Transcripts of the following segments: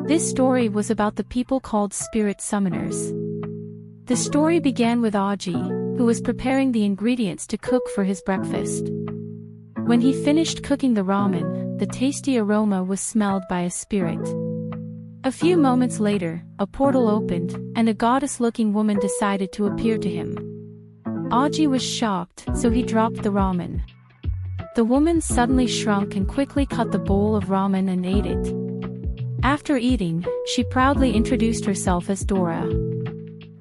This story was about the people called spirit summoners. The story began with Aji, who was preparing the ingredients to cook for his breakfast. When he finished cooking the ramen, the tasty aroma was smelled by a spirit. A few moments later, a portal opened, and a goddess-looking woman decided to appear to him. Aji was shocked, so he dropped the ramen. The woman suddenly shrunk and quickly cut the bowl of ramen and ate it. After eating, she proudly introduced herself as Dora.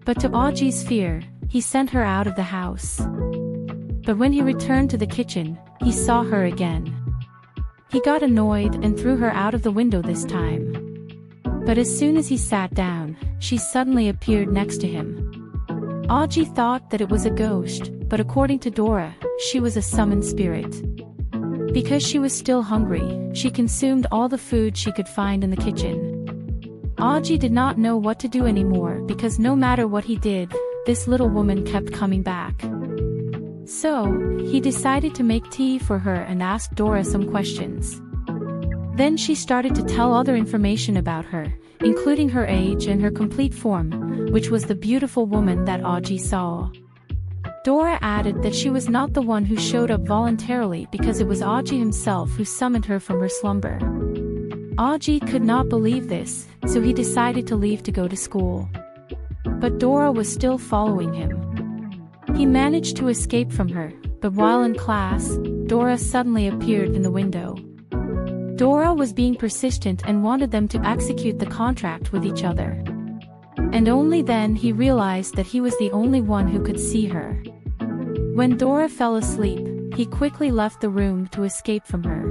But to Aji's fear, he sent her out of the house. But when he returned to the kitchen, he saw her again. He got annoyed and threw her out of the window this time. But as soon as he sat down, she suddenly appeared next to him. Aji thought that it was a ghost, but according to Dora, she was a summoned spirit. Because she was still hungry, she consumed all the food she could find in the kitchen. Aji did not know what to do anymore because no matter what he did, this little woman kept coming back. So, he decided to make tea for her and asked Dora some questions. Then she started to tell other information about her, including her age and her complete form, which was the beautiful woman that Aji saw. Dora added that she was not the one who showed up voluntarily because it was Aji himself who summoned her from her slumber. Aji could not believe this, so he decided to leave to go to school. But Dora was still following him. He managed to escape from her, but while in class, Dora suddenly appeared in the window. Dora was being persistent and wanted them to execute the contract with each other. And only then he realized that he was the only one who could see her. When Dora fell asleep, he quickly left the room to escape from her.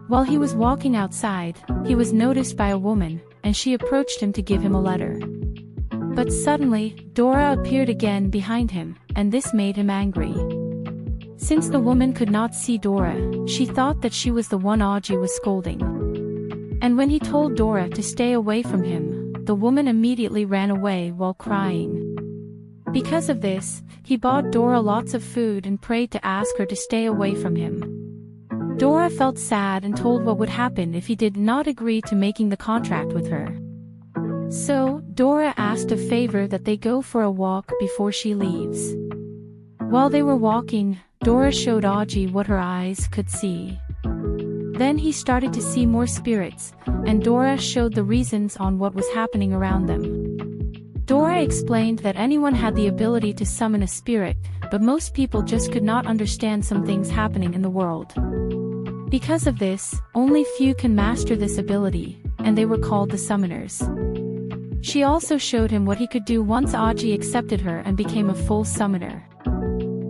While he was walking outside, he was noticed by a woman, and she approached him to give him a letter. But suddenly, Dora appeared again behind him, and this made him angry. Since the woman could not see Dora, she thought that she was the one Aji was scolding. And when he told Dora to stay away from him, the woman immediately ran away while crying. Because of this, he bought Dora lots of food and prayed to ask her to stay away from him. Dora felt sad and told what would happen if he did not agree to making the contract with her. So, Dora asked a favor that they go for a walk before she leaves. While they were walking, Dora showed Aji what her eyes could see. Then he started to see more spirits, and Dora showed the reasons on what was happening around them. Dora explained that anyone had the ability to summon a spirit, but most people just could not understand some things happening in the world. Because of this, only few can master this ability, and they were called the summoners. She also showed him what he could do once Aji accepted her and became a full summoner.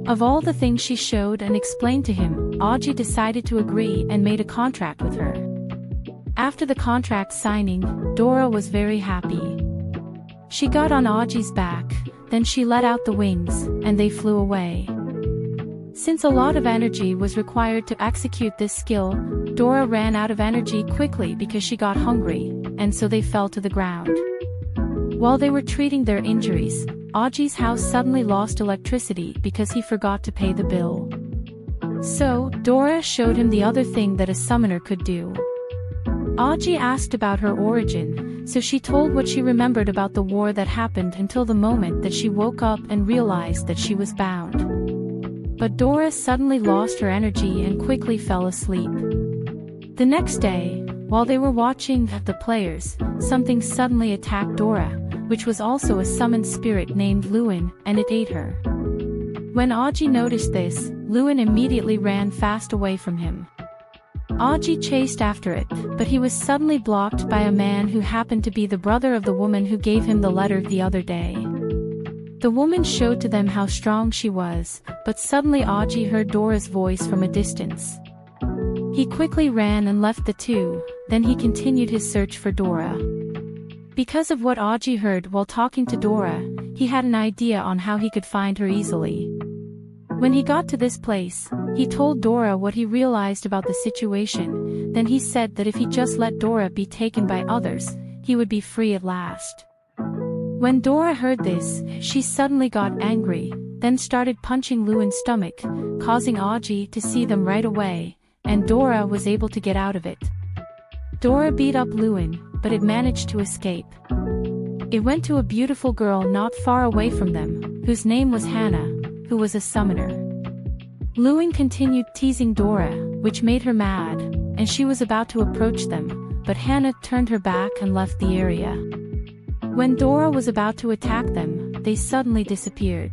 Of all the things she showed and explained to him, Aji decided to agree and made a contract with her. After the contract signing, Dora was very happy. She got on Aji's back, then she let out the wings, and they flew away. Since a lot of energy was required to execute this skill, Dora ran out of energy quickly because she got hungry, and so they fell to the ground. While they were treating their injuries, Aji's house suddenly lost electricity because he forgot to pay the bill. So, Dora showed him the other thing that a summoner could do. Aji asked about her origin, so she told what she remembered about the war that happened until the moment that she woke up and realized that she was bound. But Dora suddenly lost her energy and quickly fell asleep. The next day, while they were watching the players, something suddenly attacked Dora, which was also a summoned spirit named Lewin, and it ate her. When Aji noticed this, Lewin immediately ran fast away from him. Aji chased after it, but he was suddenly blocked by a man who happened to be the brother of the woman who gave him the letter the other day. The woman showed to them how strong she was, but suddenly Aji heard Dora's voice from a distance. He quickly ran and left the two, then he continued his search for Dora. Because of what Aji heard while talking to Dora, he had an idea on how he could find her easily. When he got to this place, he told Dora what he realized about the situation, then he said that if he just let Dora be taken by others, he would be free at last. When Dora heard this, she suddenly got angry, then started punching Lewin's stomach, causing Aji to see them right away, and Dora was able to get out of it. Dora beat up Lewin, but it managed to escape. It went to a beautiful girl not far away from them, whose name was Hannah, who was a summoner. Lewin continued teasing Dora, which made her mad, and she was about to approach them, but Hannah turned her back and left the area. When Dora was about to attack them, they suddenly disappeared.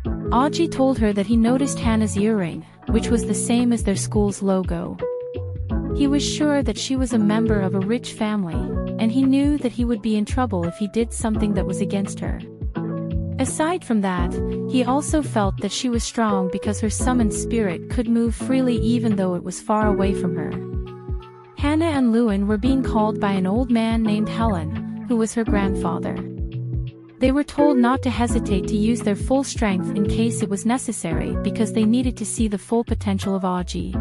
Aji told her that he noticed Hannah's earring, which was the same as their school's logo. He was sure that she was a member of a rich family, and he knew that he would be in trouble if he did something that was against her. Aside from that, he also felt that she was strong because her summoned spirit could move freely even though it was far away from her. Hannah and Lewin were being called by an old man named Helen, who was her grandfather. They were told not to hesitate to use their full strength in case it was necessary because they needed to see the full potential of Aji.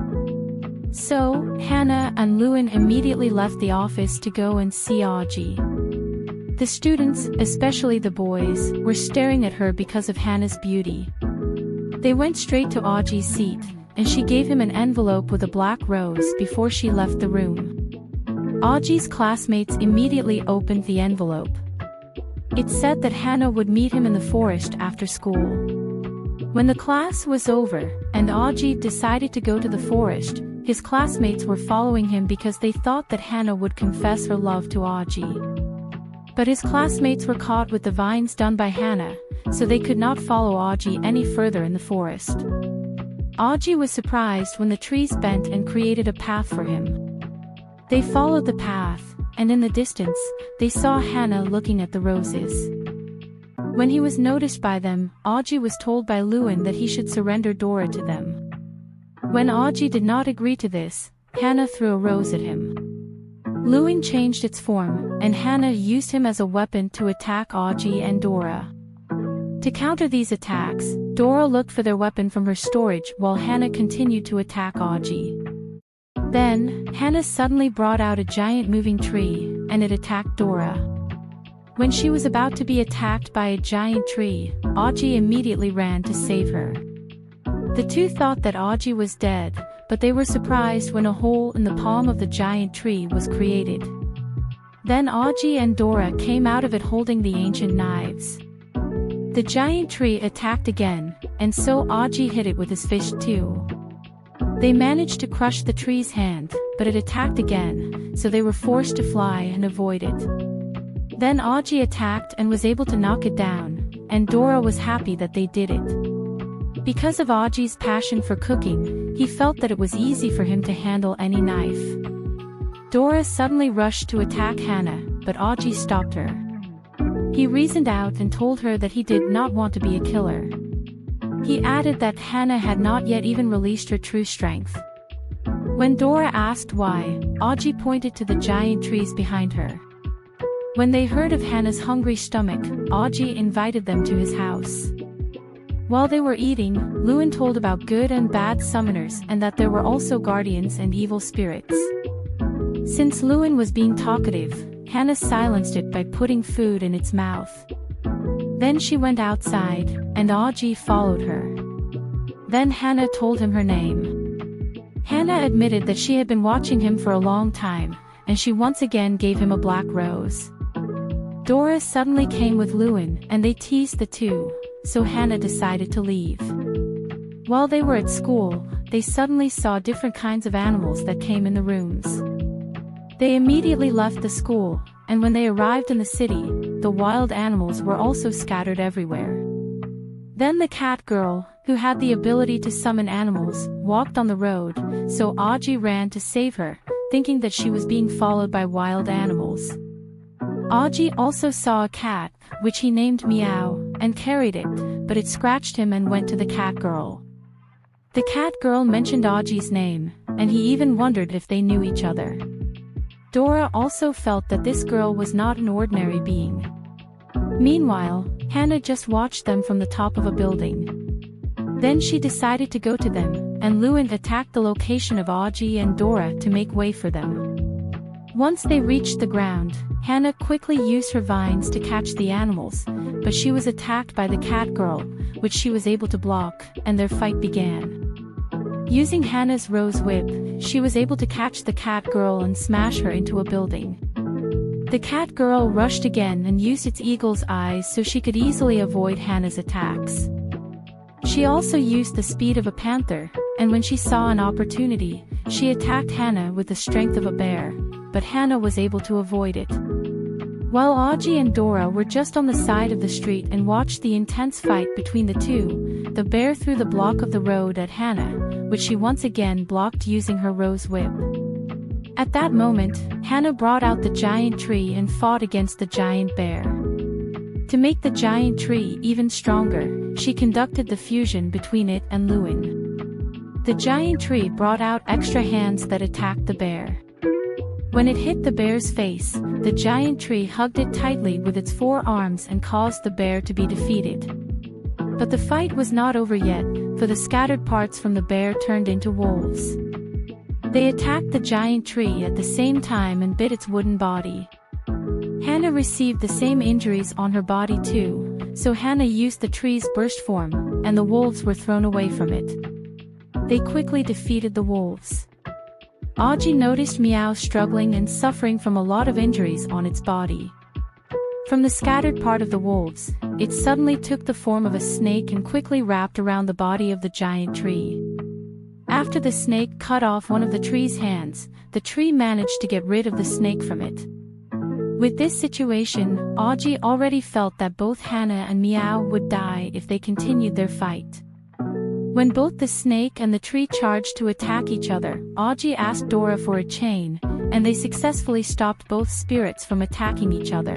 So, Hannah and Lewin immediately left the office to go and see Aji. The students, especially the boys, were staring at her because of Hannah's beauty. They went straight to Aji's seat, and she gave him an envelope with a black rose before she left the room. Aji's classmates immediately opened the envelope. It said that Hannah would meet him in the forest after school. When the class was over, and Aji decided to go to the forest, his classmates were following him because they thought that Hannah would confess her love to Aji. But his classmates were caught with the vines done by Hannah, so they could not follow Aji any further in the forest. Aji was surprised when the trees bent and created a path for him. They followed the path, and in the distance, they saw Hannah looking at the roses. When he was noticed by them, Aji was told by Lewin that he should surrender Dora to them. When Aji did not agree to this, Hannah threw a rose at him. Lewin changed its form, and Hannah used him as a weapon to attack Aji and Dora. To counter these attacks, Dora looked for their weapon from her storage while Hannah continued to attack Aji. Then, Hannah suddenly brought out a giant moving tree, and it attacked Dora. When she was about to be attacked by a giant tree, Aji immediately ran to save her. The two thought that Aji was dead, but they were surprised when a hole in the palm of the giant tree was created. Then Aji and Dora came out of it holding the ancient knives. The giant tree attacked again, and so Aji hit it with his fist too. They managed to crush the tree's hand, but it attacked again, so they were forced to fly and avoid it. Then Aji attacked and was able to knock it down, and Dora was happy that they did it. Because of Aji's passion for cooking, he felt that it was easy for him to handle any knife. Dora suddenly rushed to attack Hannah, but Aji stopped her. He reasoned out and told her that he did not want to be a killer. He added that Hannah had not yet even released her true strength. When Dora asked why, Aji pointed to the giant trees behind her. When they heard of Hannah's hungry stomach, Aji invited them to his house. While they were eating, Lewin told about good and bad summoners and that there were also guardians and evil spirits. Since Lewin was being talkative, Hannah silenced it by putting food in its mouth. Then she went outside, and Aji followed her. Then Hannah told him her name. Hannah admitted that she had been watching him for a long time, and she once again gave him a black rose. Dora suddenly came with Lewin, and they teased the two, so Hannah decided to leave. While they were at school, they suddenly saw different kinds of animals that came in the rooms. They immediately left the school, and when they arrived in the city, the wild animals were also scattered everywhere. Then the cat girl, who had the ability to summon animals, walked on the road, so Aji ran to save her, thinking that she was being followed by wild animals. Aji also saw a cat, which he named Meow, and carried it, but it scratched him and went to the cat girl. The cat girl mentioned Aji's name, and he even wondered if they knew each other. Dora also felt that this girl was not an ordinary being. Meanwhile, Hannah just watched them from the top of a building. Then she decided to go to them, and Lewin attacked the location of Aji and Dora to make way for them. Once they reached the ground, Hannah quickly used her vines to catch the animals, but she was attacked by the cat girl, which she was able to block, and their fight began. Using Hannah's rose whip, she was able to catch the cat girl and smash her into a building. The cat girl rushed again and used its eagle's eyes so she could easily avoid Hannah's attacks. She also used the speed of a panther, and when she saw an opportunity, she attacked Hannah with the strength of a bear, but Hannah was able to avoid it. While Audrey and Dora were just on the side of the street and watched the intense fight between the two, the bear threw the block of the road at Hannah, which she once again blocked using her rose whip. At that moment, Hannah brought out the giant tree and fought against the giant bear. To make the giant tree even stronger, she conducted the fusion between it and Lewin. The giant tree brought out extra hands that attacked the bear. When it hit the bear's face, the giant tree hugged it tightly with its 4 arms and caused the bear to be defeated. But the fight was not over yet, for the scattered parts from the bear turned into wolves. They attacked the giant tree at the same time and bit its wooden body. Hannah received the same injuries on her body too, so Hannah used the tree's burst form, and the wolves were thrown away from it. They quickly defeated the wolves. Audrey noticed Meow struggling and suffering from a lot of injuries on its body. From the scattered part of the wolves, it suddenly took the form of a snake and quickly wrapped around the body of the giant tree. After the snake cut off one of the tree's hands, the tree managed to get rid of the snake from it. With this situation, Audrey already felt that both Hannah and Meow would die if they continued their fight. When both the snake and the tree charged to attack each other, Audrey asked Dora for a chain, and they successfully stopped both spirits from attacking each other.